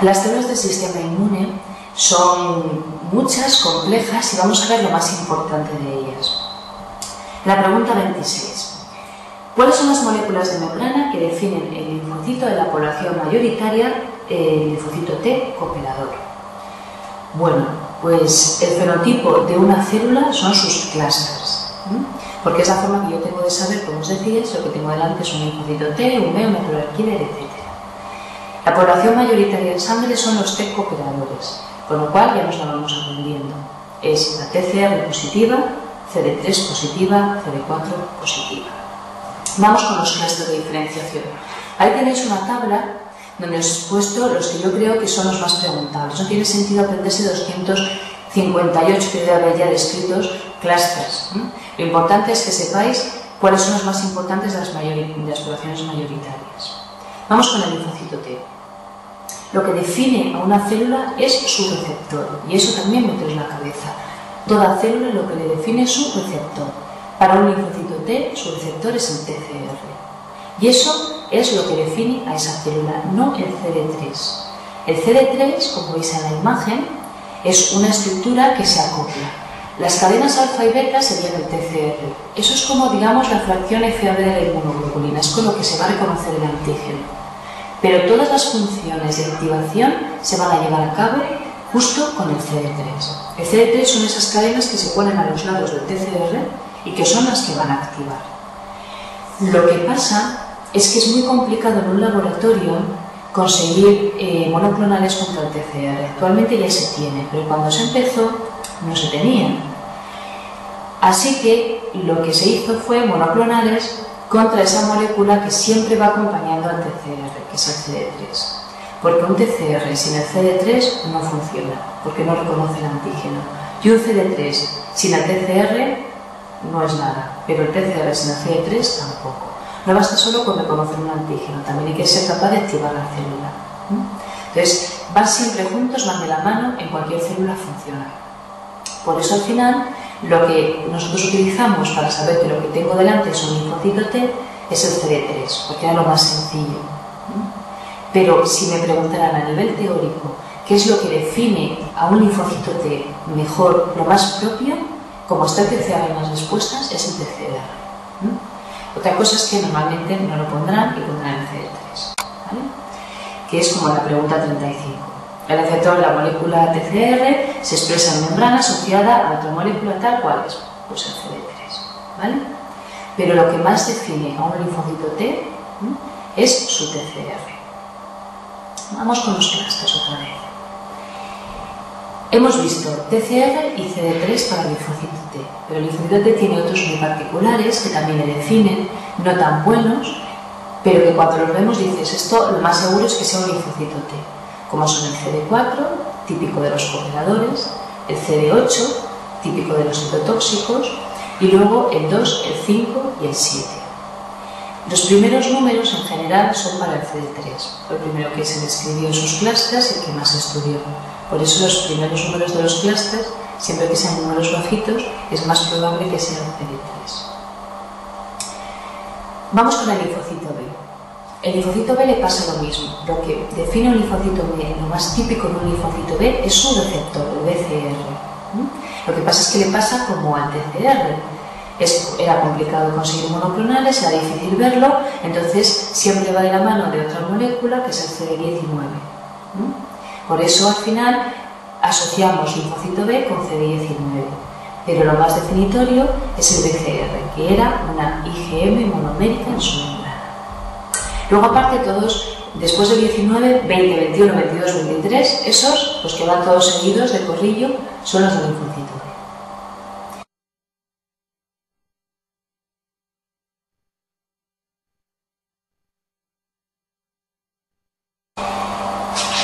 Las células del sistema inmune son muchas, complejas, y vamos a ver lo más importante de ellas. La pregunta 26. ¿Cuáles son las moléculas de membrana que definen el linfocito de la población mayoritaria, el linfocito T cooperador? Bueno, pues el fenotipo de una célula son sus clústeres, porque es la forma que yo tengo de saber, como os decía, si lo que tengo delante es un linfocito T, un B, un medular killer, etc. La población mayoritaria en sangre son los T cooperadores, con lo cual ya nos la vamos aprendiendo. Es la TCR positiva, CD3 positiva, CD4 positiva. Vamos con los clústeres de diferenciación. Ahí tenéis una tabla donde os he puesto los que yo creo que son los más preguntables. No tiene sentido aprenderse 258 que debe haber ya descritos clústeres. Lo importante es que sepáis cuáles son los más importantes de las poblaciones mayoritarias. Vamos con el linfocito T. Lo que define a una célula es su receptor, y eso también meteos en la cabeza. Toda célula lo que le define es su receptor. Para un linfocito T, su receptor es el TCR. Y eso es lo que define a esa célula, no el CD3. El CD3, como veis en la imagen, es una estructura que se acopla. Las cadenas alfa y beta serían el TCR. Eso es como, digamos, la fracción FAB de la inmunoglobulina, es con lo que se va a reconocer el antígeno. Pero todas las funciones de activación se van a llevar a cabo justo con el CD3. El CD3 son esas cadenas que se ponen a los lados del TCR y que son las que van a activar. Lo que pasa es que es muy complicado en un laboratorio conseguir monoclonales contra el TCR. Actualmente ya se tiene, pero cuando se empezó no se tenían. Así que lo que se hizo fue monoclonales contra esa molécula que siempre va acompañando al TCR, que es el CD3. Porque un TCR sin el CD3 no funciona, porque no reconoce el antígeno. Y un CD3 sin el TCR no es nada, pero el TCR sin el CD3 tampoco. No basta solo con reconocer un antígeno, también hay que ser capaz de activar la célula. Entonces, van siempre juntos, van de la mano en cualquier célula funcional. Por eso al final, lo que nosotros utilizamos para saber que lo que tengo delante es un linfocito T es el CD3, porque era lo más sencillo. Pero si me preguntaran a nivel teórico qué es lo que define a un linfocito T mejor, lo más propio, como está el TCR en las respuestas, es el TCR. Otra cosa es que normalmente no lo pondrán y pondrán el CD3, ¿vale? Que es como la pregunta 35. El receptor de la molécula TCR se expresa en membrana asociada a otra molécula tal cual es, pues el CD3, ¿vale? Pero lo que más define a un linfocito T es su TCR. Vamos con los clústeres otra vez. Hemos visto TCR y CD3 para el linfocito T, pero el linfocito T tiene otros muy particulares que también le definen, no tan buenos, pero que cuando los vemos dices, esto lo más seguro es que sea un linfocito T, como son el CD4, típico de los cooperadores, el CD8, típico de los citotóxicos, y luego el 2, el 5 y el 7. Los primeros números en general son para el CD3, fue el primero que se describió en sus clústeres y el que más se estudió. Por eso los primeros números de los clústeres, siempre que sean números bajitos, es más probable que sea el CD3. Vamos con el linfocito B. El linfocito B le pasa lo mismo. Lo que define un linfocito B, lo más típico de un linfocito B, es su receptor, el BCR. Lo que pasa es que le pasa como al TCR. Era complicado conseguir monoclonales, era difícil verlo, entonces siempre va de la mano de otra molécula que es el CD19. Por eso al final asociamos linfocito B con CD19, pero lo más definitorio es el BCR, que era una IgM monomérica en su membrana. Luego aparte todos, después del 19, 20, 21, 22, 23, esos, los que van todos seguidos de corrillo, son los del linfocito B.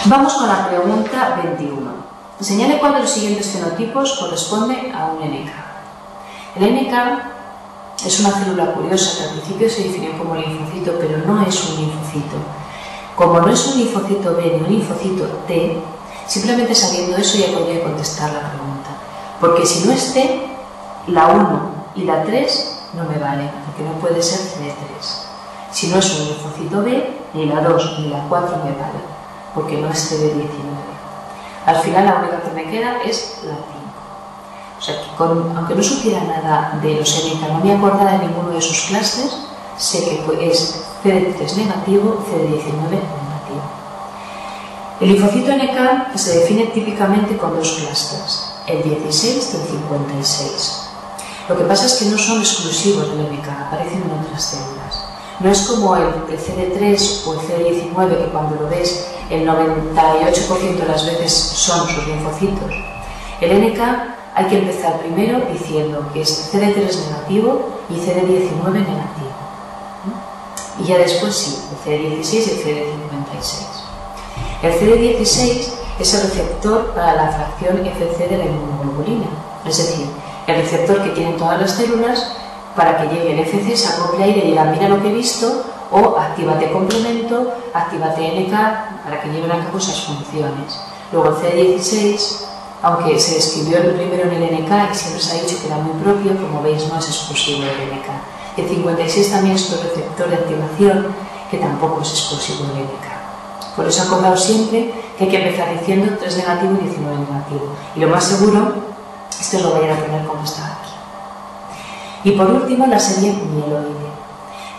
Vamos con la pregunta 21. Señale cuál de los siguientes fenotipos corresponde a un NK. El NK es una célula curiosa que al principio se definió como linfocito, pero no es un linfocito. Como no es un linfocito B ni un linfocito T, simplemente sabiendo eso ya podría contestar la pregunta. Porque si no es T, la 1 y la 3 no me valen, porque no puede ser CD3. Si no es un linfocito B, ni la 2 ni la 4 me valen. porque no es CD19. Al final la única que me queda es la 5. O sea que aunque no supiera nada de los NK, no me acordara de ninguno de sus clústeres, sé que es CD3 negativo, CD19 negativo. El linfocito NK se define típicamente con dos clústeres, el 16 y el 56. Lo que pasa es que no son exclusivos del NK, aparecen en otras células. No es como el CD3 o el CD19, que cuando lo ves el 98% de las veces son sus linfocitos. El NK hay que empezar primero diciendo que es CD3 negativo y CD19 negativo. Y ya después sí, el CD16 y el CD56. El CD16 es el receptor para la fracción FC de la inmunoglobulina, es decir, el receptor que tienen todas las células para que llegue el FC, se acople y le diga mira lo que he visto, o actívate complemento, actívate NK, para que lleven a cabo esas funciones. Luego el CD16, aunque se describió primero en el NK y siempre se ha dicho que era muy propio, como veis no es exclusivo del NK. El 56 también es otro receptor de activación que tampoco es exclusivo del NK. Por eso he acordado siempre que hay que empezar diciendo 3 negativo y 19 negativo. Y lo más seguro es que os lo voy a poner como está aquí. Y por último, la serie mieloide.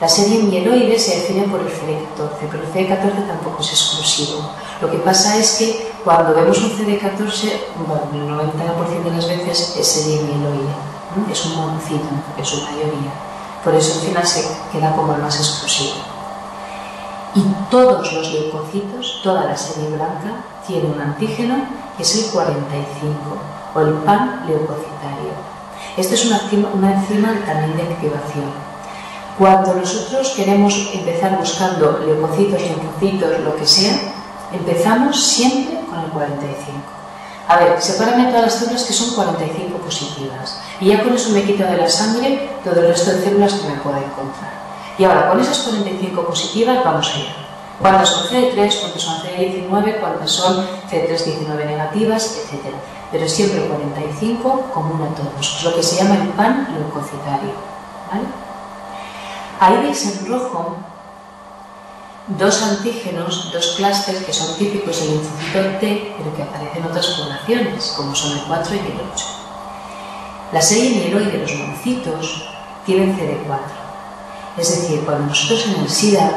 La serie mieloide se define por el CD14, pero el CD14 tampoco es exclusivo. Lo que pasa es que cuando vemos un CD14, bueno, el 90% de las veces es serie mieloide, ¿no? Es un monocito en su mayoría. Por eso al final se queda como el más exclusivo. Y todos los leucocitos, toda la serie blanca, tiene un antígeno que es el 45, o el panleucocitario. Esta es una enzima también de activación. Cuando nosotros queremos empezar buscando leucocitos, linfocitos, lo que sea, empezamos siempre con el 45. A ver, sepárame todas las células que son 45 positivas y ya con eso me quito de la sangre todo el resto de células que me pueda encontrar. Y ahora, con esas 45 positivas vamos allá. ¿Cuántas son CD3? ¿Cuántas son CD19? ¿Cuántas son CD3-19 negativas? Etcétera. Pero siempre 45 común a todos, es lo que se llama el panleucocitario. ¿Vale? Ahí veis en rojo dos antígenos, dos clústeres que son típicos del linfocito T, pero que aparecen en otras poblaciones, como son el 4 y el 8. La serie mieloide de los monocitos tienen CD4. Es decir, cuando nosotros en el SIDA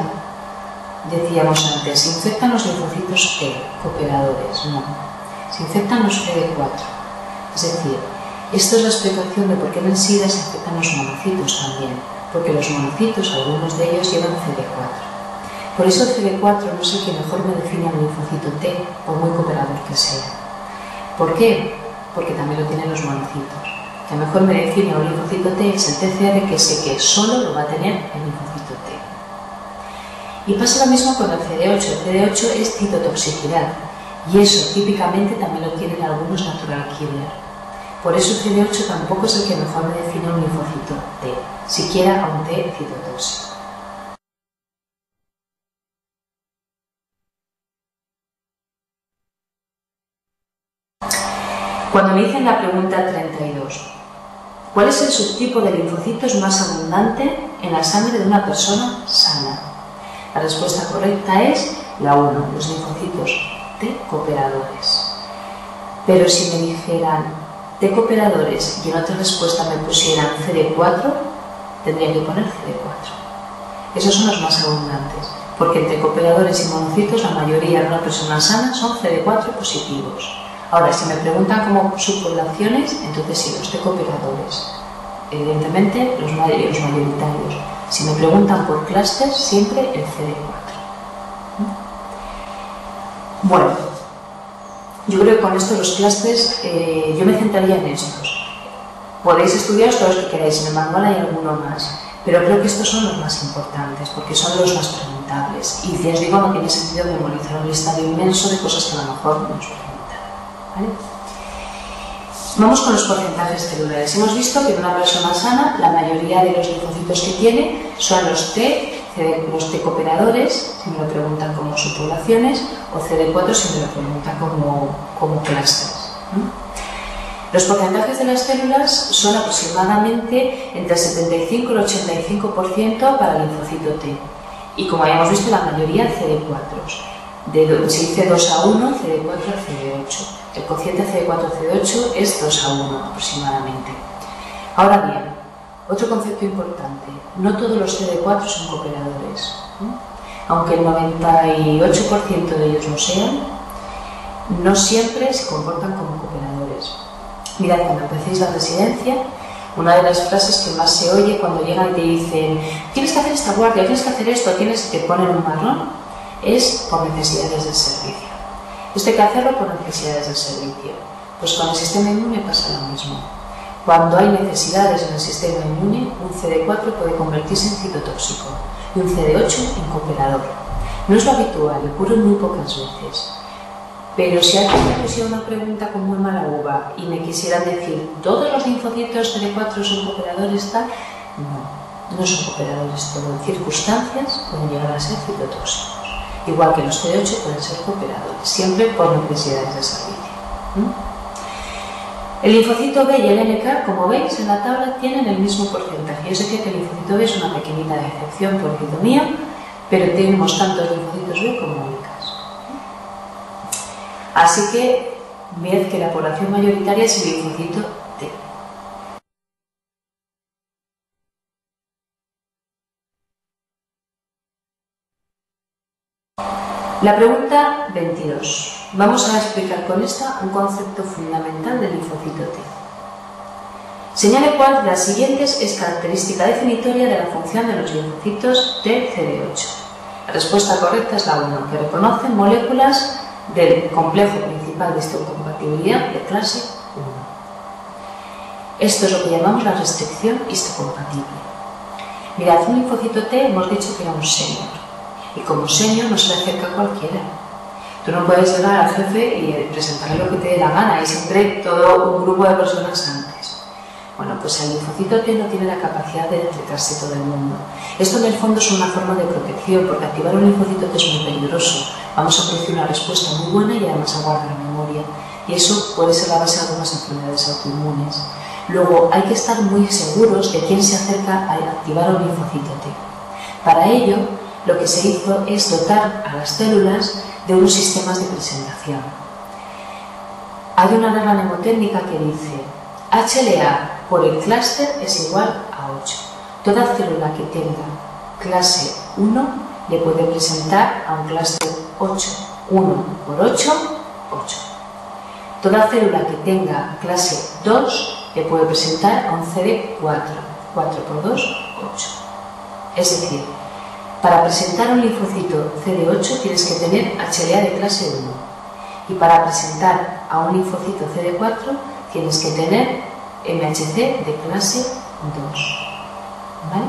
decíamos antes, se infectan los linfocitos T, cooperadores, no, se infectan los CD4. Es decir, esto es la explicación de por qué en el SIDA se infectan los monocitos también, porque los monocitos, algunos de ellos, llevan CD4. Por eso el CD4 no es el que mejor me define al linfocito T, por muy cooperador que sea. ¿Por qué? Porque también lo tienen los monocitos. Que mejor me define a un linfocito T es el TCR, que sé que solo lo va a tener el linfocito T. Y pasa lo mismo con el CD8. El CD8 es citotoxicidad, y eso típicamente también lo tienen algunos natural killer. Por eso el CD8 tampoco es el que mejor me define a un linfocito T, siquiera a un T citotóxico. Cuando me dicen la pregunta 32, ¿cuál es el subtipo de linfocitos más abundante en la sangre de una persona sana? La respuesta correcta es la 1, los linfocitos T cooperadores. Pero si me dijeran T cooperadores y en otra respuesta me pusieran CD4, tendría que poner CD4. Esos son los más abundantes, porque entre cooperadores y monocitos la mayoría de una persona sana son CD4 positivos. Ahora, si me preguntan como subpoblaciones, entonces sí, los T cooperadores. Evidentemente, los mayoritarios. Si me preguntan por clúster, siempre el CD4. Bueno, yo creo que con esto los clústeres, yo me centraría en estos. Podéis estudiar todos los que queráis, en el manual hay alguno más, pero creo que estos son los más importantes, porque son los más preguntables. Y si os digo, no tiene sentido memorizar un listado inmenso de cosas que a lo mejor no os preguntan. ¿Vale? Vamos con los porcentajes celulares. Hemos visto que en una persona sana la mayoría de los linfocitos que tiene son los T cooperadores, si me lo preguntan como subpoblaciones, o CD4 si me lo preguntan como clústeres. Los porcentajes de las células son aproximadamente entre el 75 y el 85% para el linfocito T. Y como habíamos visto, la mayoría CD4. se dice 2 a 1, CD4 a CD8. El cociente CD4-CD8 es 2 a 1 aproximadamente. Ahora bien, otro concepto importante, no todos los CD4 son cooperadores. Aunque el 98% de ellos lo sean, no siempre se comportan como cooperadores. Mirad, cuando empecéis la residencia, una de las frases que más se oye cuando llegan y te dicen tienes que hacer esta guardia, tienes que hacer esto, te ponen un marrón, es por necesidades del servicio. Esto hay que hacerlo por necesidades del servicio. Pues con el sistema inmune pasa lo mismo. Cuando hay necesidades en el sistema inmune, un CD4 puede convertirse en citotóxico y un CD8 en cooperador. No es lo habitual, ocurre muy pocas veces. Pero si alguien me pusiera una pregunta con muy mala uva y me quisieran decir ¿todos los linfocitos CD4 son cooperadores tal? No son cooperadores, todo en circunstancias pueden llegar a ser citotóxicos. Igual que los CD8 pueden ser cooperadores, siempre por necesidades de servicio. El linfocito B y el NK, como veis en la tabla, tienen el mismo porcentaje. Es decir, que el linfocito B es una pequeñita excepción por citomía, pero tenemos tanto linfocitos B como NKs. Así que, ved que la población mayoritaria es el linfocito T. La pregunta 22. Vamos a explicar con esta un concepto fundamental del linfocito T. Señale cuál de las siguientes es característica definitoria de la función de los linfocitos T-CD8. La respuesta correcta es la 1, que reconocen moléculas del complejo principal de histocompatibilidad de clase 1. Esto es lo que llamamos la restricción histocompatible. Mirad, un linfocito T hemos dicho que era un senior. Y como senior no se le acerca a cualquiera. Tú no puedes llegar al jefe y presentarle lo que te dé la gana y siempre todo un grupo de personas antes. Bueno, pues el linfocito T no tiene la capacidad de acercarse todo el mundo. Esto en el fondo es una forma de protección, porque activar un linfocito T es muy peligroso. Vamos a producir una respuesta muy buena y además a guardar memoria. Y eso puede ser la base de algunas enfermedades autoinmunes. Luego, hay que estar muy seguros de quién se acerca a activar un linfocito T. Para ello, lo que se hizo es dotar a las células de unos sistemas de presentación. Hay una regla mnemotécnica que dice HLA por el clúster es igual a 8. Toda célula que tenga clase 1 le puede presentar a un clúster 8. 1 por 8, 8. Toda célula que tenga clase 2 le puede presentar a un CD4. 4 por 2, 8. Es decir, para presentar un linfocito CD8 tienes que tener HLA de clase 1 y para presentar a un linfocito CD4 tienes que tener MHC de clase 2. ¿Vale?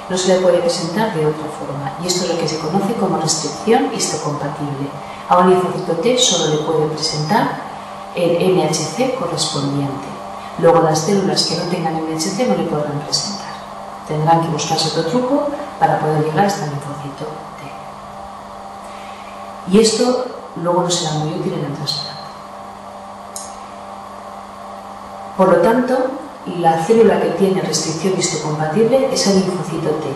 No se le puede presentar de otra forma y esto es lo que se conoce como restricción histocompatible. A un linfocito T solo le puede presentar el MHC correspondiente. Luego las células que no tengan MHC no le podrán presentar. Tendrán que buscarse otro truco para poder llegar a este linfocito T. Y esto luego no será muy útil en el trasplante. Por lo tanto, la célula que tiene restricción histocompatible es el linfocito T.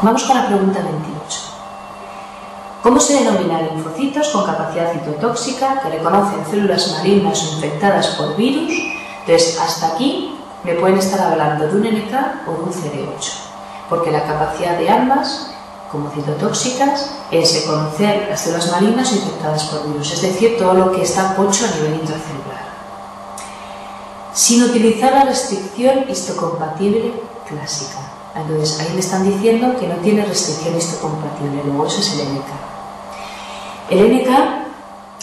Vamos con la pregunta 28. ¿Cómo se denominan linfocitos con capacidad citotóxica que reconocen células malignas o infectadas por virus? Entonces, hasta aquí me pueden estar hablando de un NK o de un CD8, porque la capacidad de ambas, como citotóxicas, es reconocer las células malignas o infectadas por virus, es decir, todo lo que está pocho a nivel intracelular. Sin utilizar la restricción histocompatible clásica. Entonces, ahí me están diciendo que no tiene restricción histocompatible, luego eso es el NK. El NK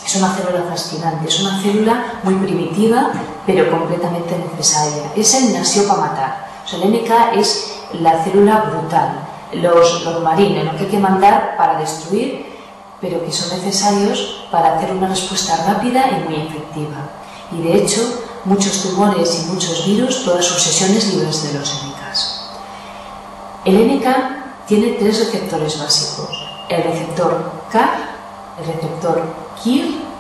es una célula fascinante, es una célula muy primitiva, pero completamente necesaria. Esa nació para matar. O sea, el NK es la célula brutal, los marines, lo que hay que mandar para destruir, pero que son necesarios para hacer una respuesta rápida y muy efectiva. Y de hecho, muchos tumores y muchos virus, todas sus sesiones libres de los NKs. El NK tiene 3 receptores básicos: el receptor CAR, el receptor KIR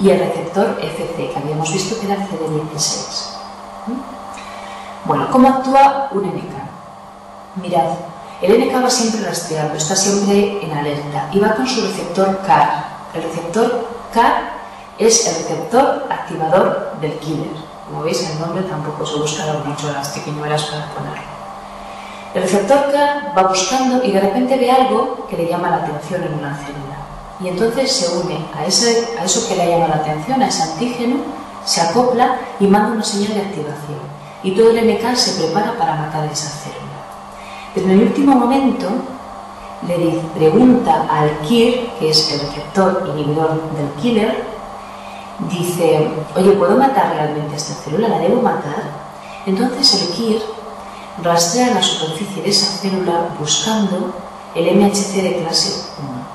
y el receptor FC, que habíamos visto que era el CD16. Bueno, ¿cómo actúa un NK? Mirad, el NK va siempre rastreando, está siempre en alerta y va con su receptor CAR. El receptor CAR es el receptor activador del killer. Como veis, el nombre tampoco se busca mucho las triquiñuelas para ponerlo. El receptor CAR va buscando y de repente ve algo que le llama la atención en una célula. Y entonces se une a eso que le llama la atención, a ese antígeno, se acopla y manda una señal de activación. Y todo el NK se prepara para matar esa célula. Pero en el último momento le pregunta al KIR, que es el receptor inhibidor del killer, dice, oye, ¿puedo matar realmente a esta célula? ¿La debo matar? Entonces el KIR rastrea la superficie de esa célula buscando el MHC de clase 1.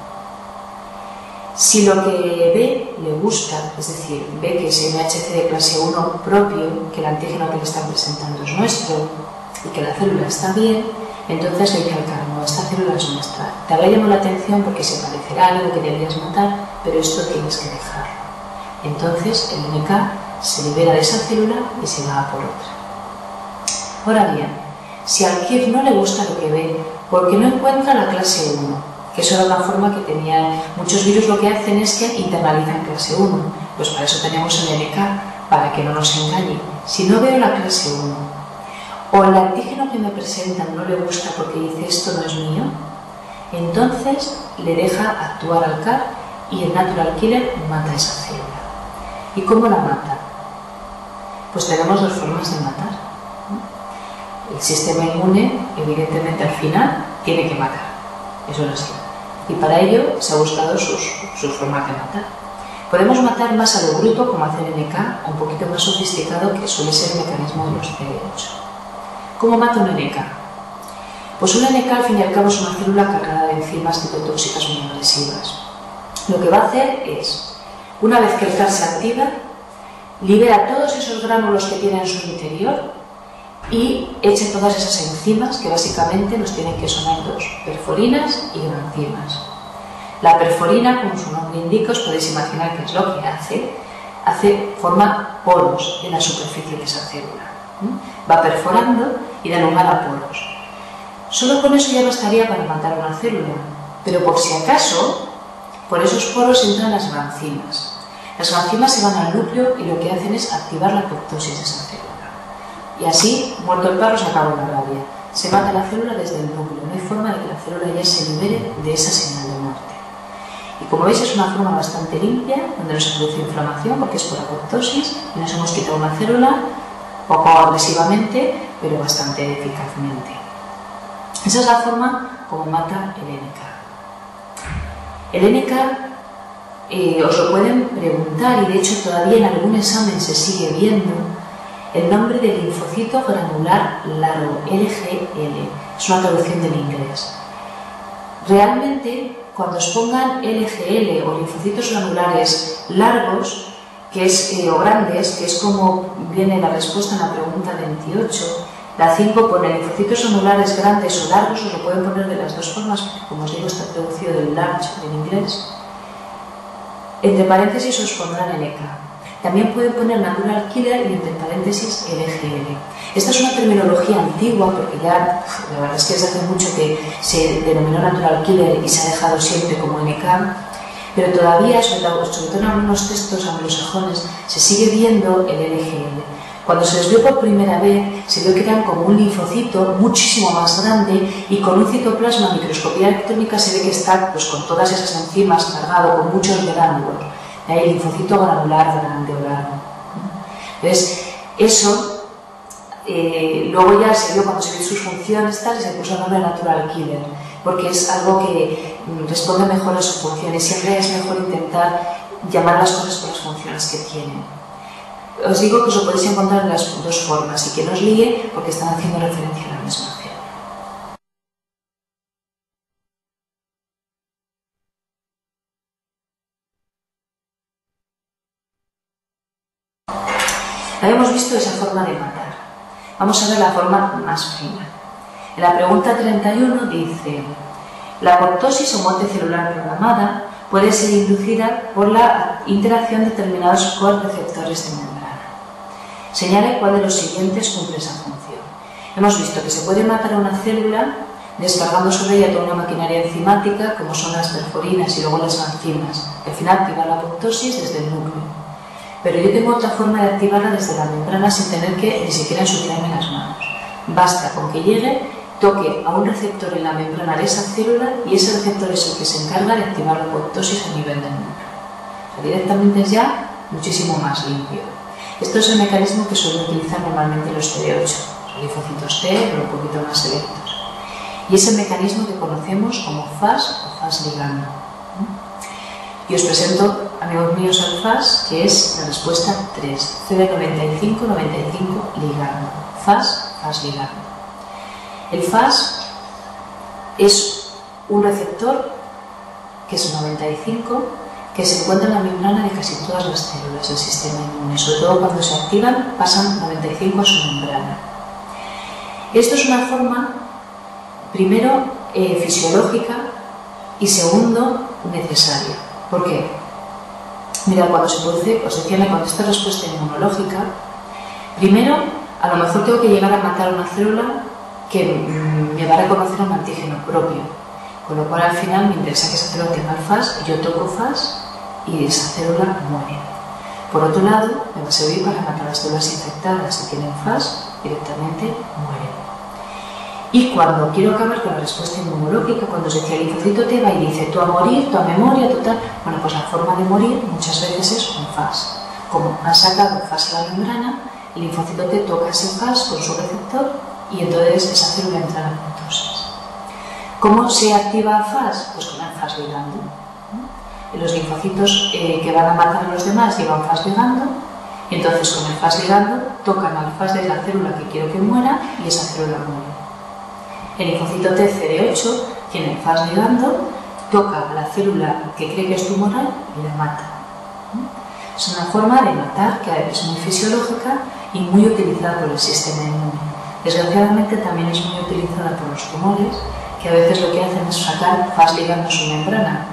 Si lo que ve le gusta, es decir, ve que ese MHC de clase 1 propio, que el antígeno que le están presentando es nuestro y que la célula está bien, entonces le dice al CAR, no, esta célula es nuestra. Te habrá llamado la atención porque se parecerá a algo que deberías matar, pero esto tienes que dejarlo. Entonces el NK se libera de esa célula y se va a por otra. Ahora bien, si al KIR no le gusta lo que ve porque no encuentra la clase 1, que eso era una forma que tenían muchos virus, lo que hacen es que internalizan clase 1, pues para eso tenemos el NK, para que no nos engañe. Si no veo la clase 1 o el antígeno que me presentan no le gusta porque dice esto no es mío, entonces le deja actuar al CAR y el natural killer mata esa célula. ¿Y cómo la mata? Pues tenemos dos formas de matar. El sistema inmune, evidentemente, al final tiene que matar. Eso lo sé. Y para ello se ha buscado sus formas de matar. Podemos matar más a lo bruto, como hace el NK, un poquito más sofisticado, que suele ser el mecanismo de los CD8. ¿Cómo mata un NK? Pues un NK, al fin y al cabo, es una célula cargada de enzimas citotóxicas muy agresivas. Lo que va a hacer es, una vez que el CAR se activa, libera todos esos gránulos que tiene en su interior y echa todas esas enzimas que básicamente nos tienen que sonar dos, perforinas y granzimas. La perforina, como su nombre indica, os podéis imaginar qué es lo que forma poros en la superficie de esa célula. Va perforando y da lugar a poros. Solo con eso ya bastaría para matar una célula, pero por si acaso, por esos poros entran las granzimas. Las granzimas se van al núcleo y lo que hacen es activar la apoptosis de esa célula. Y así, muerto el perro, se acabó la rabia. Se mata la célula desde el núcleo. No hay forma de que la célula ya se libere de esa señal de muerte. Y como veis, es una forma bastante limpia, donde no se produce inflamación, porque es por apoptosis, y nos hemos quitado una célula, poco agresivamente, pero bastante eficazmente. Esa es la forma como mata el NK. El NK os lo pueden preguntar, y de hecho todavía en algún examen se sigue viendo, el nombre del linfocito granular largo, LGL, es una traducción del inglés. Realmente, cuando os pongan LGL o linfocitos granulares largos, o grandes, que es como viene la respuesta en la pregunta 28, la 5 pone linfocitos granulares grandes o largos, os lo pueden poner de las dos formas, porque como os digo está traducido del large en inglés. Entre paréntesis os pondrán NK. También pueden poner natural killer y entre paréntesis LGL. Esta es una terminología antigua porque ya, la verdad es que desde hace mucho que se denominó natural killer y se ha dejado siempre como NK, pero todavía, sobre todo en algunos textos anglosajones, se sigue viendo el LGL. Cuando se les vio por primera vez, se vio que eran como un linfocito muchísimo más grande y con un citoplasma, microscopía electrónica, se ve que está pues, con todas esas enzimas cargado, con muchos gránulos. El linfocito granular grande o largo. Entonces, eso luego ya se vio cuando se vio sus funciones tal, y se puso el nombre natural killer, porque es algo que responde mejor a sus funciones. Siempre es mejor intentar llamar las cosas por las funciones que tienen. Os digo que os lo podéis encontrar en las dos formas y que no os líe porque están haciendo referencia a la misma célula. Habíamos visto esa forma de matar. Vamos a ver la forma más fina. En la pregunta 31 dice: la apoptosis o muerte celular programada puede ser inducida por la interacción de determinados coreceptores de membrana. Señale cuál de los siguientes cumple esa función. Hemos visto que se puede matar a una célula descargando sobre ella toda una maquinaria enzimática, como son las perforinas y luego las enzimas, que al final activan la apoptosis desde el núcleo. Pero yo tengo otra forma de activarla desde la membrana sin tener que ni siquiera ensuciarme las manos. Basta con que llegue, toque a un receptor en la membrana de esa célula y ese receptor es el que se encarga de activar la apoptosis a nivel del núcleo. O sea, directamente es ya muchísimo más limpio. Esto es el mecanismo que suelen utilizar normalmente los CD8, los linfocitos T, pero un poquito más selectos. Y es el mecanismo que conocemos como FAS o FAS ligando. Y os presento, amigos míos, al FAS, que es la respuesta 3, CD95-95 ligando. FAS, FAS ligando. El FAS es un receptor que es 95, que se encuentra en la membrana de casi todas las células del sistema inmune. Sobre todo cuando se activan, pasan 95 a su membrana. Esto es una forma, primero, fisiológica y segundo, necesaria. ¿Por qué? Mira, cuando se produce, os decía, cuando esta respuesta inmunológica, primero, a lo mejor tengo que llegar a matar una célula que me va a reconocer un antígeno propio, con lo cual al final me interesa que esa célula tenga el FAS, yo toco FAS y esa célula muere. Por otro lado, me va a servir para matar las células infectadas. Si tienen FAS, directamente mueren. Y cuando quiero acabar con la respuesta inmunológica, cuando os decía el linfocito T va y dice tú a morir, tú a memoria, tú tal, bueno, pues la forma de morir muchas veces es con FAS. Como han sacado FAS a la membrana, el linfocito T toca ese FAS con su receptor y entonces esa célula entra en la apoptosis. ¿Cómo se activa FAS? Pues con el FAS ligando. Los linfocitos que van a matar a los demás llevan FAS ligando y entonces con el FAS ligando tocan al FAS de la célula que quiero que muera y esa célula muere. El linfocito T CD8 tiene el FAS ligando, toca a la célula que cree que es tumoral y la mata. Es una forma de matar que es muy fisiológica y muy utilizada por el sistema inmune. Desgraciadamente también es muy utilizada por los tumores, que a veces lo que hacen es sacar FAS ligando su membrana,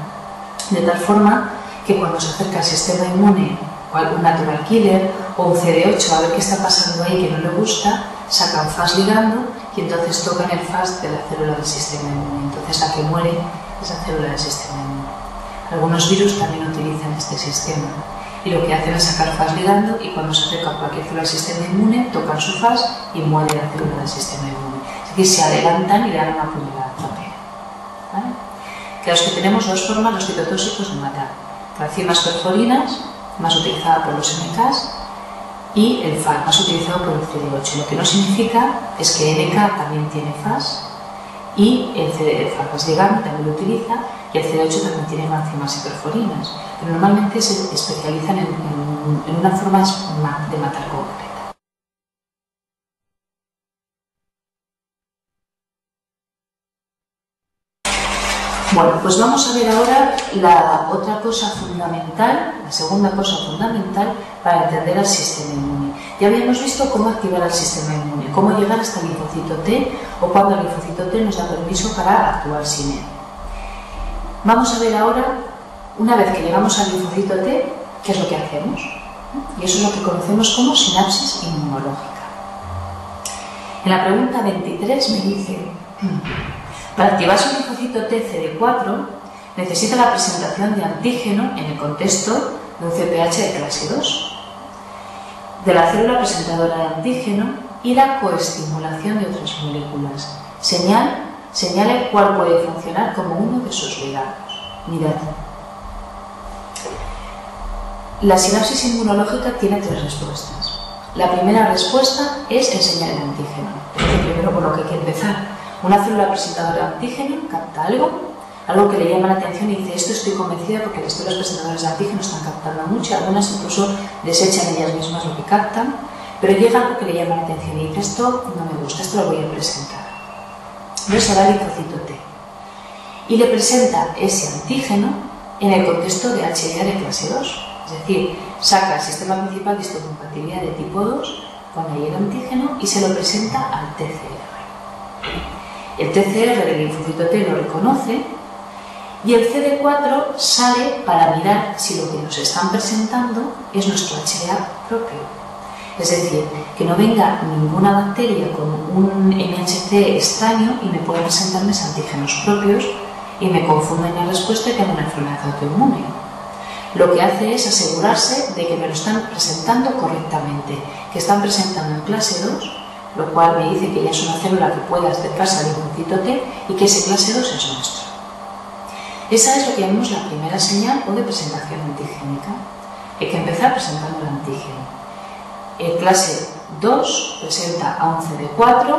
de tal forma que cuando se acerca al sistema inmune, un natural killer o un CD8 a ver qué está pasando ahí que no le gusta, sacan FAS ligando y entonces tocan el FAS de la célula del sistema inmune. Entonces la que muere es la célula del sistema inmune. Algunos virus también utilizan este sistema y lo que hacen es sacar FAS ligando y cuando se acerca a cualquier célula del sistema inmune tocan su FAS y muere la célula del sistema inmune. Es decir, se adelantan y le dan una puñalada también. ¿Vale? Claro, es que tenemos dos formas los citotóxicos de matar. Racimos perforinas, más utilizada por los NKs, y el FAS, más utilizado por el CD8. Lo que no significa es que NK también tiene FAS y el FAS ligando también lo utiliza y el CD8 también tiene enzimas y perforinas. Pero normalmente se especializan en una forma de matar concreta. Bueno, pues vamos a ver ahora la otra cosa fundamental, la segunda cosa fundamental para entender al sistema inmune. Ya habíamos visto cómo activar al sistema inmune, cómo llegar hasta el linfocito T o cuando el linfocito T nos da permiso para actuar sin él. Vamos a ver ahora, una vez que llegamos al linfocito T, qué es lo que hacemos. Y eso es lo que conocemos como sinapsis inmunológica. En la pregunta 23 me dice: para activar su linfocito T CD4 necesita la presentación de antígeno en el contexto de un CPH de clase 2, de la célula presentadora de antígeno y la coestimulación de otras moléculas. Señale cuál puede funcionar como uno de sus ligandos. Mirad. La sinapsis inmunológica tiene tres respuestas. La primera respuesta es enseñar el antígeno. Es lo primero por lo que hay que empezar. Una célula presentadora de antígeno capta algo que le llama la atención y dice: esto estoy convencida porque las células presentadoras de antígeno están captando mucho, algunas incluso desechan ellas mismas lo que captan, pero llega algo que le llama la atención y dice: esto no me gusta, esto lo voy a presentar. Entonces se va al linfocito T y le presenta ese antígeno en el contexto de HLA de clase 2, es decir, saca el sistema principal de histocompatibilidad de tipo 2 con el antígeno y se lo presenta al TCR. El TCR del linfocito T lo reconoce y el CD4 sale para mirar si lo que nos están presentando es nuestro HLA propio. Es decir, que no venga ninguna bacteria con un MHC extraño y me pueda presentar mis antígenos propios y me confunda en la respuesta y tenga una enfermedad autoinmune. Lo que hace es asegurarse de que me lo están presentando correctamente, que están presentando en clase 2, lo cual me dice que ya es una célula que puede acercarse al linfocito T y que ese clase 2 es nuestro. Esa es lo que llamamos la primera señal o de presentación antigénica. Hay que empezar presentando el antígeno. El clase 2 presenta a un CD4,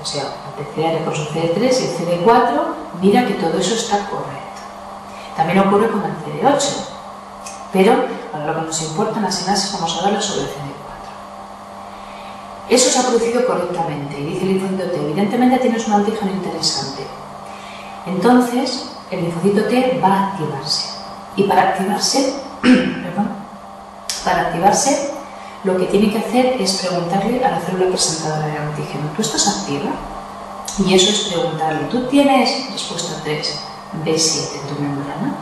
o sea, al TCR con su CD3 y el CD4 mira que todo eso está correcto. También ocurre con el CD8, pero para lo que nos importa en las sinapsis vamos a hablar sobre el CD4. Eso se ha producido correctamente y dice el linfocito T, evidentemente tienes un antígeno interesante. Entonces, el linfocito T va a activarse. Y para activarse, lo que tiene que hacer es preguntarle a la célula presentadora del antígeno, ¿tú estás activa? Y eso es preguntarle, ¿tú tienes, respuesta 3, B7 en tu membrana?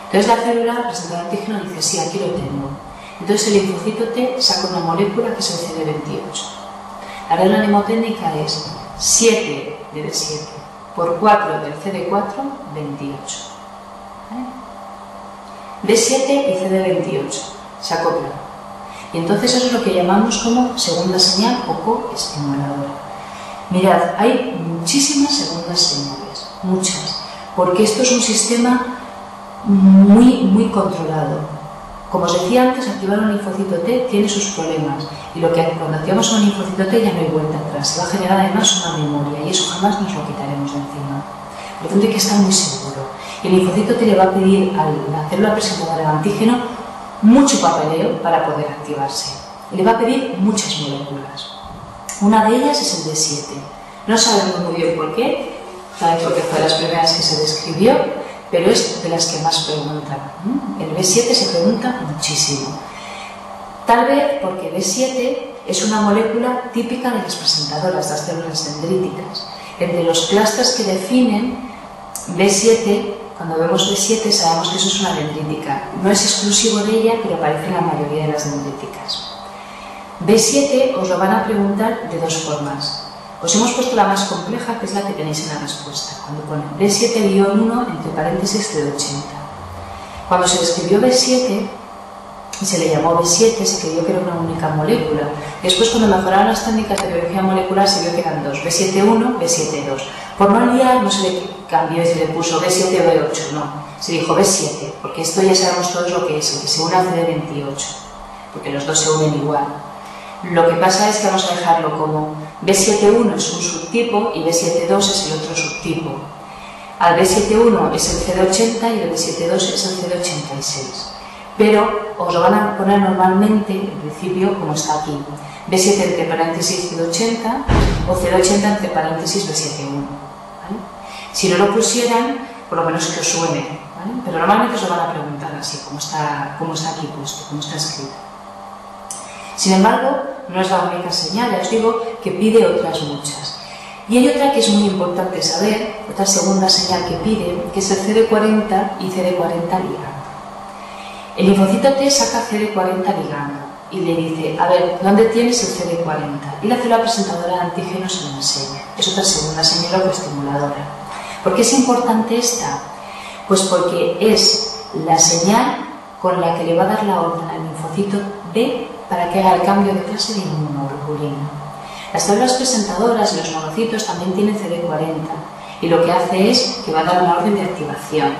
Entonces la célula presentadora del antígeno dice, sí, aquí lo tengo. Entonces el linfocito T saca una molécula que es el CD28. La regla mnemotécnica es 7 de B7 por 4 del CD4, 28. ¿Vale? B7 y CD28 se acoplan. Y entonces eso es lo que llamamos como segunda señal o coestimuladora. Mirad, hay muchísimas segundas señales, muchas, porque esto es un sistema muy controlado. Como os decía antes, activar un linfocito T tiene sus problemas y cuando activamos un linfocito T ya no hay vuelta atrás, se va a generar además una memoria y eso jamás nos lo quitaremos de encima. Por lo tanto hay que estar muy seguro. Y el linfocito T le va a pedir a la célula presentadora del antígeno mucho papeleo para poder activarse. Y le va a pedir muchas moléculas. Una de ellas es el B7. No sabemos muy bien por qué, porque fue de las primeras que se describió, pero es de las que más preguntan. El B7 se pregunta muchísimo. Tal vez porque B7 es una molécula típica de las presentadoras, las células dendríticas. Entre los clústeres que definen B7, cuando vemos B7 sabemos que eso es una dendrítica. No es exclusivo de ella, pero aparece en la mayoría de las dendríticas. B7 os lo van a preguntar de dos formas. Os hemos puesto la más compleja, que es la que tenéis en la respuesta, cuando pone B7-1 entre paréntesis CD80. Cuando se describió B7 y se le llamó B7, se creyó que era una única molécula. Después, cuando mejoraron las técnicas de biología molecular, se vio que eran dos, B7-1, B7-2. Por no liar, no se le cambió y se le puso B7-B8, no. Se dijo B7, porque esto ya sabemos todos lo que es, el que se une al CD28, porque los dos se unen igual. Lo que pasa es que vamos a dejarlo como B7-1 es un subtipo y B7-2 es el otro subtipo. Al B7-1 es el CD80 y el B7-2 es el CD86. Pero os lo van a poner normalmente, en principio, como está aquí. B7 entre paréntesis CD80 o CD80 entre paréntesis B7-1. ¿Vale? Si no lo pusieran, por lo menos que os suene. ¿Vale? Pero normalmente os lo van a preguntar así, como está aquí puesto, como está escrito. Sin embargo, no es la única señal, ya os digo que pide otras muchas. Y hay otra que es muy importante saber, otra segunda señal que pide, que es el CD40 y CD40 ligando. El linfocito T saca CD40 ligando y le dice, a ver, ¿dónde tienes el CD40? Y la célula presentadora de antígenos se lo enseña. Es otra segunda señal o coestimuladora. ¿Por qué es importante esta? Pues porque es la señal con la que le va a dar la orden al linfocito B para que haga el cambio de clase de inmunoglobulina. Las células presentadoras y los monocitos también tienen CD40 y lo que hace es que va a dar una orden de activación.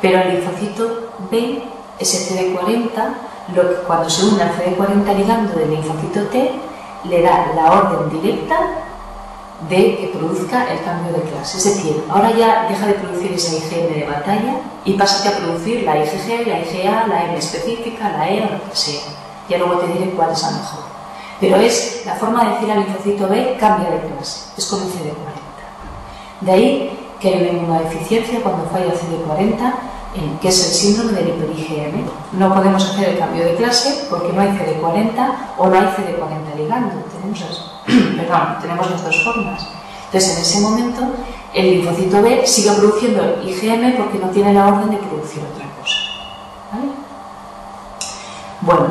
Pero el linfocito B, ese CD40, cuando se une al CD40 ligando del linfocito T, le da la orden directa de que produzca el cambio de clase. Es decir, ahora ya deja de producir esa IgM de batalla y pasa a producir la IgG, la IgA, la M específica, la E o lo que sea. Ya luego te diré cuál es la mejor. Pero es la forma de decir al linfocito B, cambia de clase. Es con el CD40. De ahí que hay una inmunodeficiencia cuando falla el CD40, que es el síndrome del hiper-IgM. No podemos hacer el cambio de clase porque no hay CD40 o no hay CD40 ligando. Tenemos las dos formas. Entonces, en ese momento, el linfocito B sigue produciendo IgM porque no tiene la orden de producir otra cosa. ¿Vale? Bueno,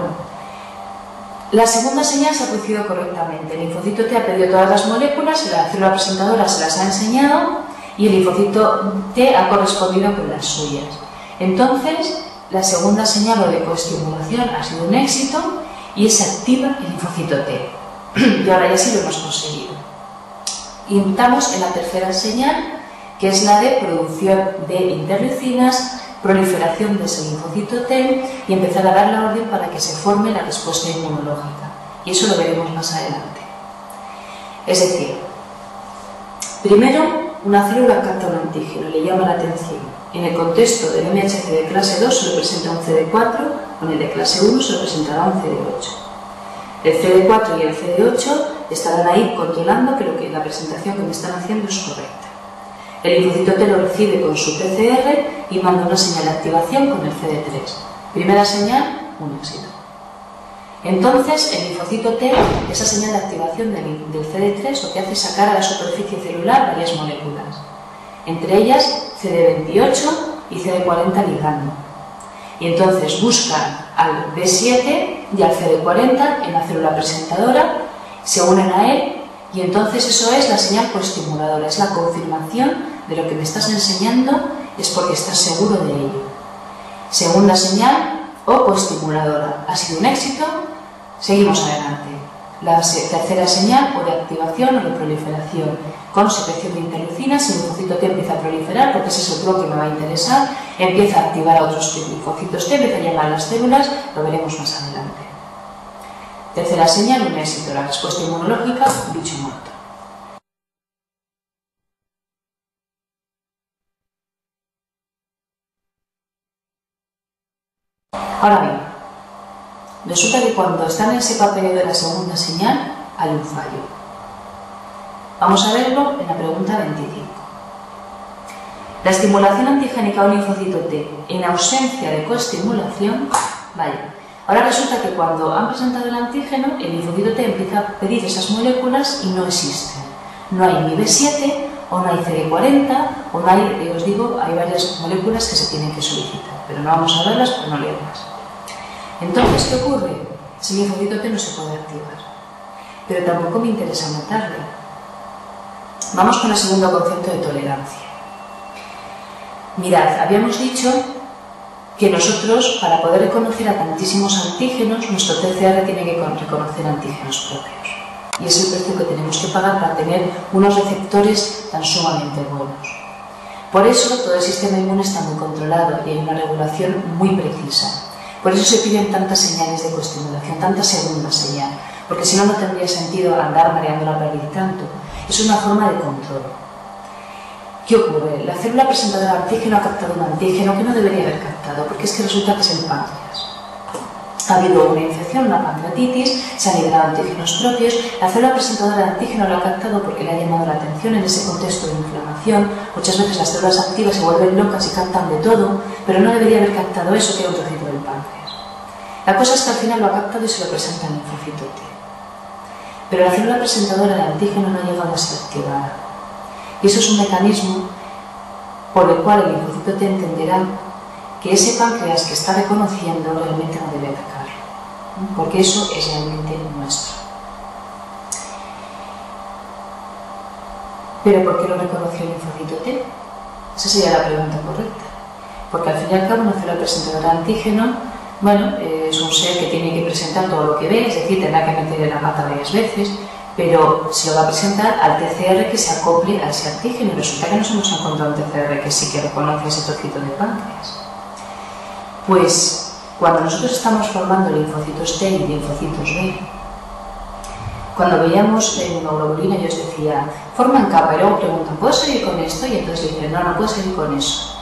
La segunda señal se ha producido correctamente. El linfocito T ha pedido todas las moléculas, la célula presentadora se las ha enseñado y el linfocito T ha correspondido con las suyas. Entonces, la segunda señal o de coestimulación ha sido un éxito y se activa el linfocito T. Y ahora ya sí lo hemos conseguido. Y entramos en la tercera señal, que es la de producción de interleucinas, proliferación de ese linfocito T y empezar a dar la orden para que se forme la respuesta inmunológica. Y eso lo veremos más adelante. Es decir, primero una célula capta un antígeno, le llama la atención. En el contexto del MHC de clase 2 se lo presenta un CD4, con el de clase 1 se lo presentará un CD8. El CD4 y el CD8 estarán ahí controlando que la presentación que me están haciendo es correcta. El linfocito T lo recibe con su PCR y manda una señal de activación con el CD3. Primera señal, un éxito. Entonces, el linfocito T, esa señal de activación del CD3, lo que hace es sacar a la superficie celular varias moléculas, entre ellas CD28 y CD40 ligando. Y entonces buscan al B7 y al CD40 en la célula presentadora, se unen a él y entonces eso es la señal coestimuladora, es la confirmación de lo que me estás enseñando es porque estás seguro de ello. Segunda señal o coestimuladora, ha sido un éxito, seguimos adelante. La tercera señal o de activación o de proliferación, con secreción de interleucinas, el linfocito T empieza a proliferar porque ese es el bloque que me va a interesar, empieza a activar a otros linfocitos T, empieza a llamar a las células, lo veremos más adelante. Tercera señal, un éxito, la respuesta inmunológica, bicho muerto. Ahora bien, resulta que cuando están en ese papeleo de la segunda señal, hay un fallo. Vamos a verlo en la pregunta 25. La estimulación antigénica a un linfocito T en ausencia de coestimulación, vaya. Ahora resulta que cuando han presentado el antígeno, el linfocito T empieza a pedir esas moléculas y no existen. No hay ni B7, o no hay CD40, o no hay, os digo, hay varias moléculas que se tienen que solicitar, pero no vamos a verlas por no leerlas. Entonces, ¿qué ocurre? Ese linfocito T no se puede activar, pero tampoco me interesa matarle. Vamos con el segundo concepto de tolerancia. Mirad, habíamos dicho que nosotros, para poder reconocer a tantísimos antígenos, nuestro TCR tiene que reconocer antígenos propios. Y es el precio que tenemos que pagar para tener unos receptores tan sumamente buenos. Por eso, todo el sistema inmune está muy controlado y hay una regulación muy precisa. Por eso se piden tantas señales de coestimulación, tanta segunda señal, porque si no, no tendría sentido andar mareando la perdiz tanto. Es una forma de control. ¿Qué ocurre? La célula presentadora de antígeno ha captado un antígeno que no debería haber captado, porque es que resulta que es el páncreas. Ha habido una infección, una pancreatitis, se han liberado antígenos propios, la célula presentadora de antígeno lo ha captado porque le ha llamado la atención en ese contexto de inflamación. Muchas veces las células activas se vuelven locas y captan de todo, pero no debería haber captado eso, que era un trocito del páncreas. La cosa es que al final lo ha captado y se lo presenta al linfocito T. Pero la célula presentadora de antígeno no ha llegado a ser activada. Y eso es un mecanismo por el cual el linfocito T entenderá que ese páncreas que está reconociendo realmente no debe atacar, porque eso es realmente nuestro. ¿Pero por qué lo reconoció el linfocito T? Esa sería la pregunta correcta. Porque al fin y al cabo una célula presentadora de antígeno, bueno, es un ser que tiene que presentar todo lo que ve, es decir, tendrá que meterle la pata varias veces, pero se lo va a presentar al TCR que se acople a ese antígeno. Y resulta que nos hemos encontrado un TCR que sí que reconoce ese trocito de páncreas. Pues cuando nosotros estamos formando linfocitos T y linfocitos B, cuando veíamos la inmunoglobulina, yo os decía, forman capa, y luego preguntan, ¿puedo seguir con esto? Y entonces dicen, no, no puedo seguir con eso.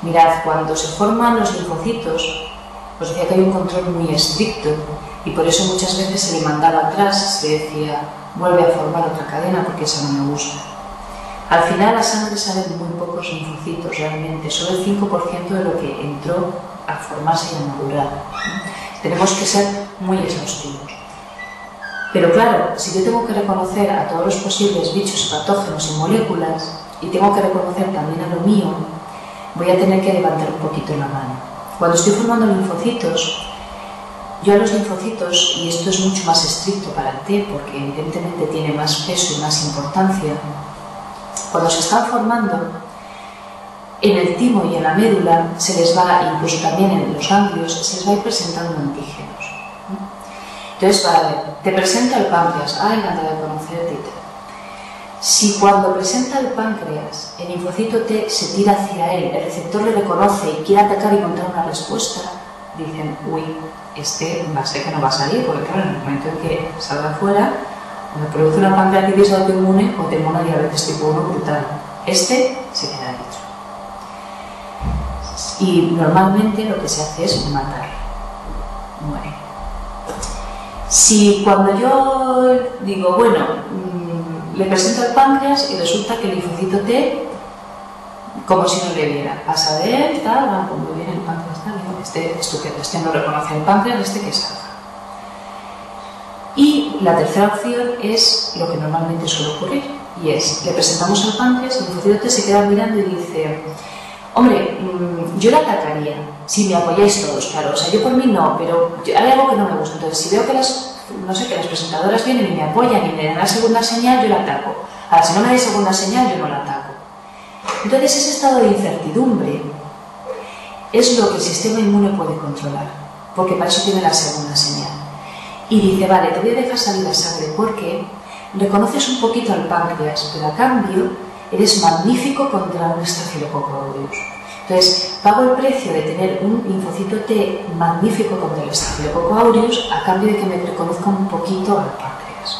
Mirad, cuando se forman los linfocitos, os decía que hay un control muy estricto y por eso muchas veces se le mandaba atrás, se le decía, vuelve a formar otra cadena porque esa no me gusta. Al final la sangre sale de muy pocos linfocitos realmente, solo el 5% de lo que entró a formarse y a madurar. Tenemos que ser muy exhaustivos. Pero claro, si yo tengo que reconocer a todos los posibles bichos, patógenos y moléculas, y tengo que reconocer también a lo mío, voy a tener que levantar un poquito la mano. Cuando estoy formando linfocitos, Yo a los linfocitos, y esto es mucho más estricto para el T porque evidentemente tiene más peso y más importancia, cuando se están formando, en el timo y en la médula se les va, incluso también en los ganglios, se les va a ir presentando antígenos. Entonces, vale, te presenta el páncreas, encantado de conocerte y tal. Si cuando presenta el páncreas, el linfocito T se tira hacia él, el receptor le reconoce y quiere atacar y encontrar una respuesta, dicen, uy, este va a ser que no va a salir, porque claro, en el momento en que salga afuera, o me produce una pancreatitis autoinmune o tengo una diabetes tipo 1 brutal. Este se queda dicho. Y normalmente lo que se hace es matar. Muere. Si cuando yo digo, bueno, le presento el páncreas y resulta que el linfocito T, como si no le viera, pasa de él, tal, va muy bien el páncreas, tal, digo, este estupendo, este no reconoce el páncreas, este que salga. Y la tercera opción es lo que normalmente suele ocurrir, y es, le presentamos el páncreas, el linfocito T se queda mirando y dice, hombre, yo le atacaría, si me apoyáis todos, claro, o sea, yo por mí no, pero hay algo que no me gusta, entonces si veo que las presentadoras vienen y me apoyan y me dan la segunda señal, yo la ataco. Ahora, si no me dais segunda señal, yo no la ataco. Entonces, ese estado de incertidumbre es lo que el sistema inmune puede controlar, porque para eso tiene la segunda señal. Y dice, vale, te voy a dejar salir la sangre porque reconoces un poquito al páncreas, pero a cambio eres magnífico contra un Staphylococcus aureus. Entonces, pago el precio de tener un linfocito T magnífico contra el Staphylococcus aureus a cambio de que me reconozca un poquito al páncreas.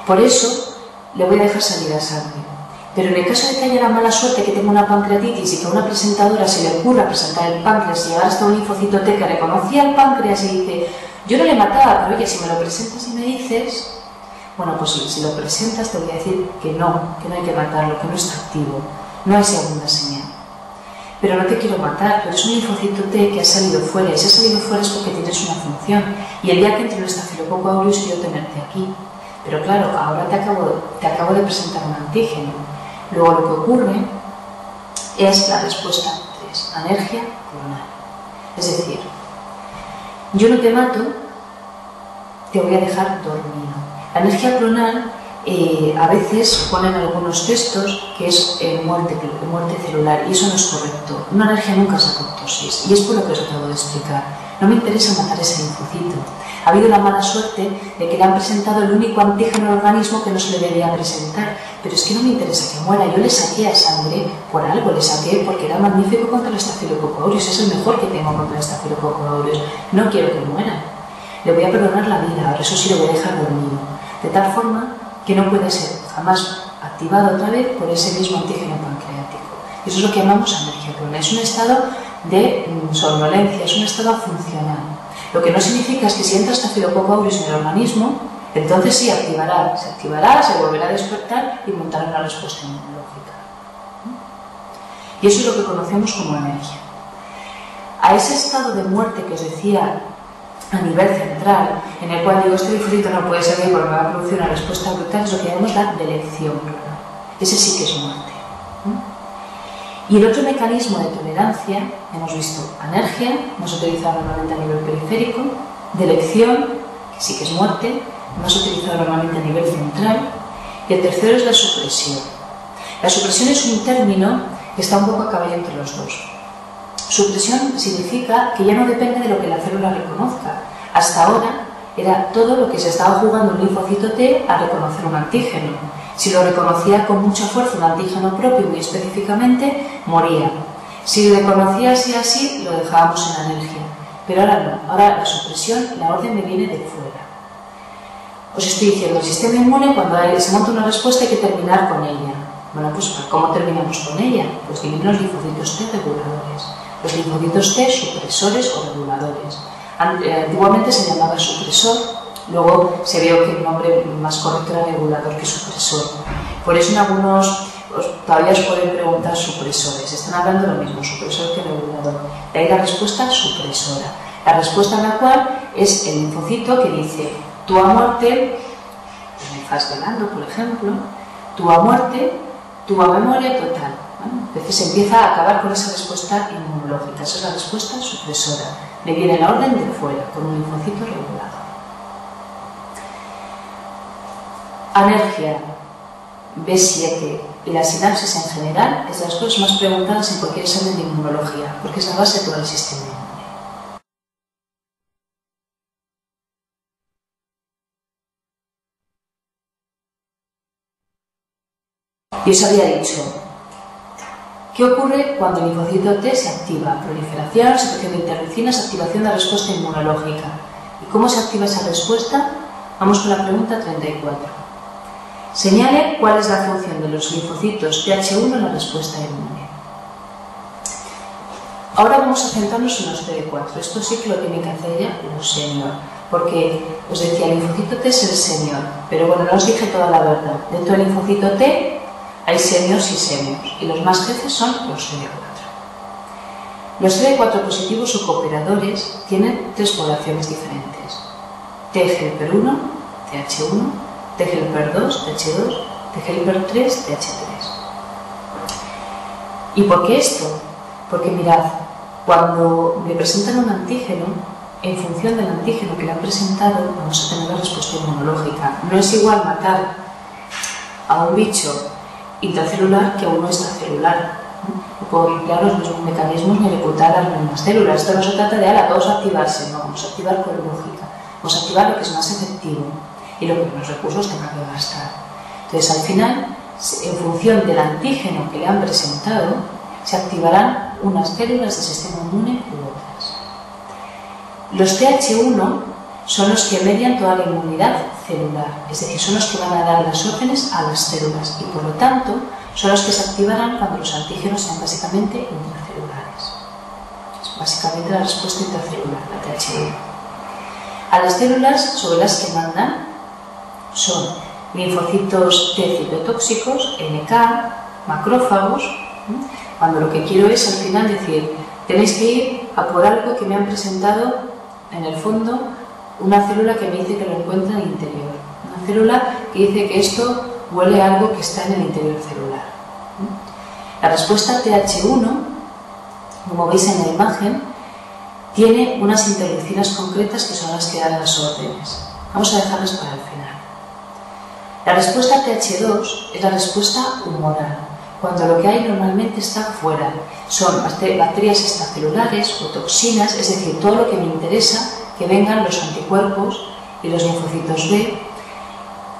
Por eso, le voy a dejar salir la sangre. Pero en el caso de que haya la mala suerte que tenga una pancreatitis y que a una presentadora se le ocurra presentar el páncreas y llegar hasta un linfocito T que reconocía el páncreas y dice, yo no le mataba, pero oye, si me lo presentas y me dices, bueno, pues si lo presentas te voy a decir que no hay que matarlo, que no está activo, no hay segunda señal. Pero no te quiero matar, tú eres un linfocito T que ha salido fuera, y si ha salido fuera es porque tienes una función, y el día que entre el Staphylococcus aureus quiero tenerte aquí. Pero claro, ahora te acabo de presentar un antígeno. Luego lo que ocurre es la respuesta 3, anergia clonal. Es decir, yo no te mato, te voy a dejar dormido. La anergia clonal a veces ponen algunos textos que es muerte celular y eso no es correcto. Una alergia nunca es apoptosis y es por lo que os acabo de explicar. No me interesa matar ese linfocito. Ha habido la mala suerte de que le han presentado el único antígeno al organismo que no se le debía presentar. Pero es que no me interesa que muera. Yo le saqué a sangre por algo, le saqué porque era magnífico contra el Staphylococcus aureus. Es el mejor que tengo contra el Staphylococcus aureus. No quiero que muera. Le voy a perdonar la vida, ahora eso sí lo voy a dejar dormido. De tal forma que no puede ser jamás activado otra vez por ese mismo antígeno pancreático. Y eso es lo que llamamos anergia clonal. Es un estado de somnolencia, es un estado funcional. Lo que no significa es que si entra Staphylococcus aureus en el organismo, entonces sí activará, se volverá a despertar y montará una respuesta inmunológica. Y eso es lo que conocemos como anergia. A ese estado de muerte que os decía a nivel central, en el cual digo, este linfocito no puede salir porque me va a producir una respuesta brutal, es lo que llamamos la delección clonal. Ese sí que es muerte. Y el otro mecanismo de tolerancia, hemos visto anergia, hemos utilizado normalmente a nivel periférico, delección, que sí que es muerte, hemos utilizado normalmente a nivel central, y el tercero es la supresión. La supresión es un término que está un poco a caballo entre los dos. Supresión significa que ya no depende de lo que la célula reconozca. Hasta ahora era todo lo que se estaba jugando un linfocito T a reconocer un antígeno. Si lo reconocía con mucha fuerza un antígeno propio muy específicamente, moría. Si lo reconocía así, lo dejábamos en anergia. Pero ahora no, ahora la supresión, la orden me viene de fuera. Os estoy diciendo, el sistema inmune, cuando se monta una respuesta hay que terminar con ella. Bueno, pues ¿cómo terminamos con ella? Pues dividir los linfocitos T reguladores. Los linfocitos T supresores o reguladores. Antiguamente se llamaba supresor, luego se vio que el nombre más correcto era regulador que supresor. Por eso en algunos todavía os pueden preguntar supresores. Están hablando lo mismo, supresor que regulador. De ahí la respuesta supresora. La respuesta en la cual es el linfocito que dice tú a muerte, me estás velando, por ejemplo, tú a muerte, tú a memoria total. ¿Vale? Entonces empieza a acabar con esa respuesta inmunológica, esa es la respuesta supresora. Me viene la orden de fuera, con un linfocito regulado. Alergia, B7 y la sinapsis en general es de las cosas más preguntadas en cualquier examen de inmunología, porque es la base de todo el sistema inmune. Y os había dicho, ¿qué ocurre cuando el linfocito T se activa? Proliferación, secreción de interleucinas, activación de la respuesta inmunológica. ¿Y cómo se activa esa respuesta? Vamos con la pregunta 34. Señale cuál es la función de los linfocitos Th1 en la respuesta inmune. Ahora vamos a centrarnos en los CD4. Esto sí que lo tienen que hacer ya los senior, porque os decía, el linfocito T es el senior, pero bueno, no os dije toda la verdad. Dentro del linfocito T hay seniors y seniors, y los más jefes son los CD4. Los CD4 positivos o cooperadores tienen tres poblaciones diferentes: T helper 1, Th1, T helper 2, Th2, T helper 3, Th3. ¿Y por qué esto? Porque mirad, cuando le presentan un antígeno, en función del antígeno que le han presentado, vamos a tener la respuesta inmunológica. No es igual matar a un bicho intracelular que a uno extracelular. No puedo emplear los mismos mecanismos ni ejecutar las mismas células. Esto no se trata de todos activarse, no, vamos a activar con lógica. Vamos a activar lo que es más efectivo y lo que menos recursos tenga que gastar. Entonces, al final, en función del antígeno que le han presentado, se activarán unas células del sistema inmune u otras. Los Th1 son los que median toda la inmunidad celular, es decir, son los que van a dar las órdenes a las células y por lo tanto son los que se activarán cuando los antígenos sean básicamente intracelulares. Es básicamente la respuesta intracelular, la Th1. A las células sobre las que mandan son linfocitos T citotóxicos, NK, macrófagos, cuando lo que quiero es al final decir, tenéis que ir a por algo que me han presentado en el fondo, una célula que me dice que lo encuentra en el interior, una célula que dice que esto huele a algo que está en el interior celular. La respuesta Th1, como veis en la imagen, tiene unas interleucinas concretas que son las que dan las órdenes. Vamos a dejarlas para el final. La respuesta Th2 es la respuesta humoral, cuando lo que hay normalmente está fuera. Son bacterias extracelulares o toxinas, es decir, todo lo que me interesa que vengan los anticuerpos y los linfocitos B,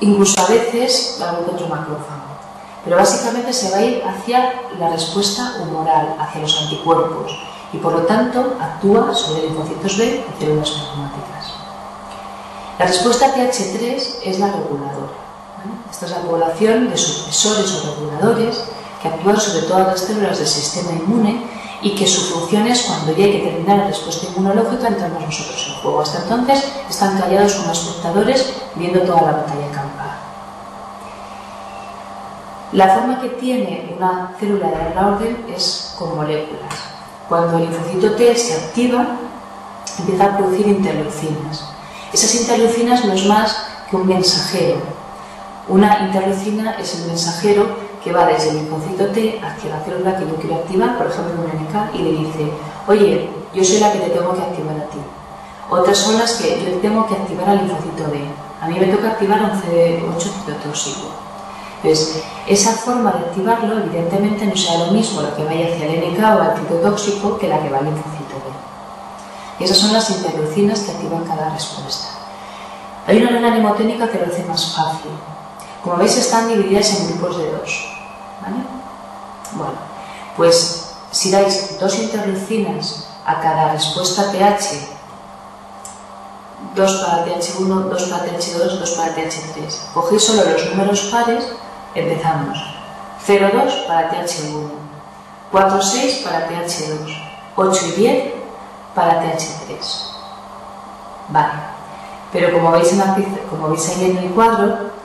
incluso a veces algún otro macrófago. Pero básicamente se va a ir hacia la respuesta humoral, hacia los anticuerpos, y por lo tanto actúa sobre linfocitos B y células plasmáticas. La respuesta Th3 es la reguladora. Esta es la población de supresores o reguladores que actúan sobre todas las células del sistema inmune y que su función es, cuando ya hay que terminar la respuesta inmunológica, entramos nosotros en juego. Hasta entonces están callados como espectadores viendo toda la batalla campal. La forma que tiene una célula de dar la orden es con moléculas. Cuando el linfocito T se activa, empieza a producir interleucinas. Esas interleucinas no es más que un mensajero. Una interleucina es el mensajero que va desde el linfocito T hacia la célula que yo quiero activar, por ejemplo un NK, y le dice, oye, yo soy la que te tengo que activar a ti. Otras son las que yo tengo que activar al linfocito B. A mí me toca activar a un CD8 citotóxico. Entonces, esa forma de activarlo, evidentemente, no será lo mismo la que vaya hacia el NK o al citotóxico que la que va al linfocito B. Y esas son las interleucinas que activan cada respuesta. Hay una renal hemoténica que lo hace más fácil. Como veis, están divididas en grupos de 2. ¿Vale? Bueno, pues si dais 2 interleucinas a cada respuesta TH, 2 para TH1, 2 para TH2, 2 para TH3, cogéis solo los números pares, empezamos. 0,2 para TH1, 4,6 para TH2, 8 y 10 para TH3. Vale, pero como veis ahí en el cuadro,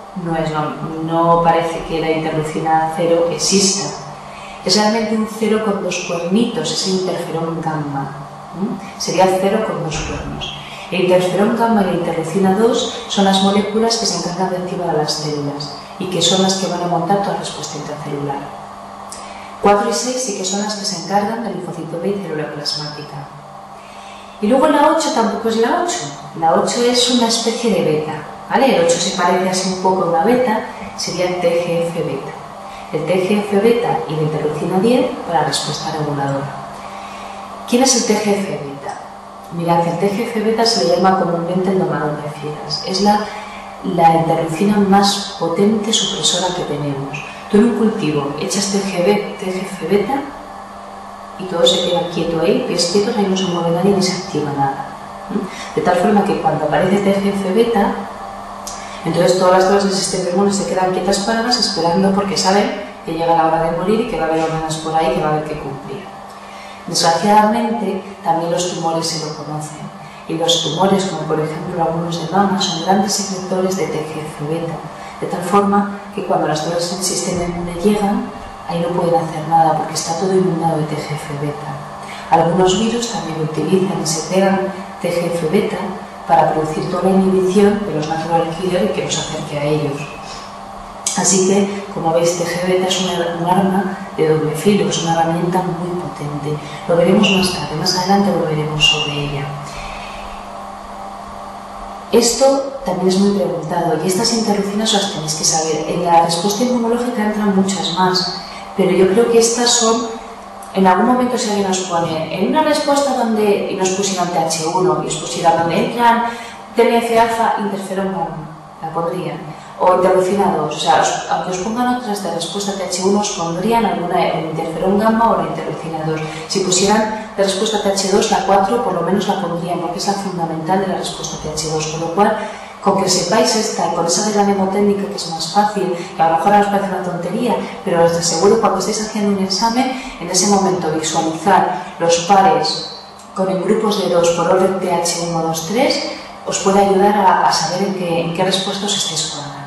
no parece que la interleucina 0 exista. Es realmente un 0 con 2 cuernitos, es el interferón gamma. Sería el 0 con 2 cuernos. El interferón gamma y la interleucina 2 son las moléculas que se encargan de activar a las células y que son las que van a montar toda la respuesta intracelular. 4 y 6 sí que son las que se encargan del linfocito B y célula plasmática. Y luego la 8 tampoco es la 8. La 8 es una especie de beta, ¿vale? El 8 se parece así un poco a una beta, sería el TGF-beta. El TGF-beta y la interleucina 10 para la respuesta reguladora. ¿Quién es el TGF-beta? Mirad, el TGF-beta se le llama comúnmente el domador de fieras. Es la interleucina más potente supresora que tenemos. Tú en un cultivo echas TGF-beta y todo se queda quieto ahí, pies quietos, ahí no se mueve nadie ni se activa nada. De tal forma que cuando aparece TGF-beta, entonces todas las células del sistema inmune se quedan quietas paradas esperando porque saben que llega la hora de morir y que va a haber órganos por ahí que va a haber que cumplir. Desgraciadamente, también los tumores se lo conocen. Y los tumores, como por ejemplo algunos de mama, son grandes secretores de TGF-beta, de tal forma que cuando las células del sistema inmune llegan, ahí no pueden hacer nada porque está todo inundado de TGF-beta. Algunos virus también utilizan y se pegan TGF-beta para producir toda la inhibición de los natural killer y que nos acerque a ellos. Así que, como veis, TGF-beta es un arma de doble filo, es una herramienta muy potente. Lo veremos más tarde, más adelante volveremos sobre ella. Esto también es muy preguntado y estas interleucinas las tenéis que saber. En la respuesta inmunológica entran muchas más, pero yo creo que estas son, en algún momento si alguien nos pone en una respuesta donde, y nos pusieran TH1 y os pusieran donde entran TNF-alfa, interferón gamma, la pondrían, o interleucina 2, o sea, aunque os pongan otras de respuesta TH1 os pondrían alguna interferón gamma o la interleucina 2. Si pusieran de respuesta TH2, la 4 por lo menos la pondrían porque es la fundamental de la respuesta TH2, con lo cual con que sepáis esta, con esa regla mnemotécnica que es más fácil, que a lo mejor os parece una tontería, pero os aseguro cuando estéis haciendo un examen, en ese momento visualizar los pares con en grupos de 2 por orden TH1, 2, 3, os puede ayudar a saber en qué respuesta os estáis jugando.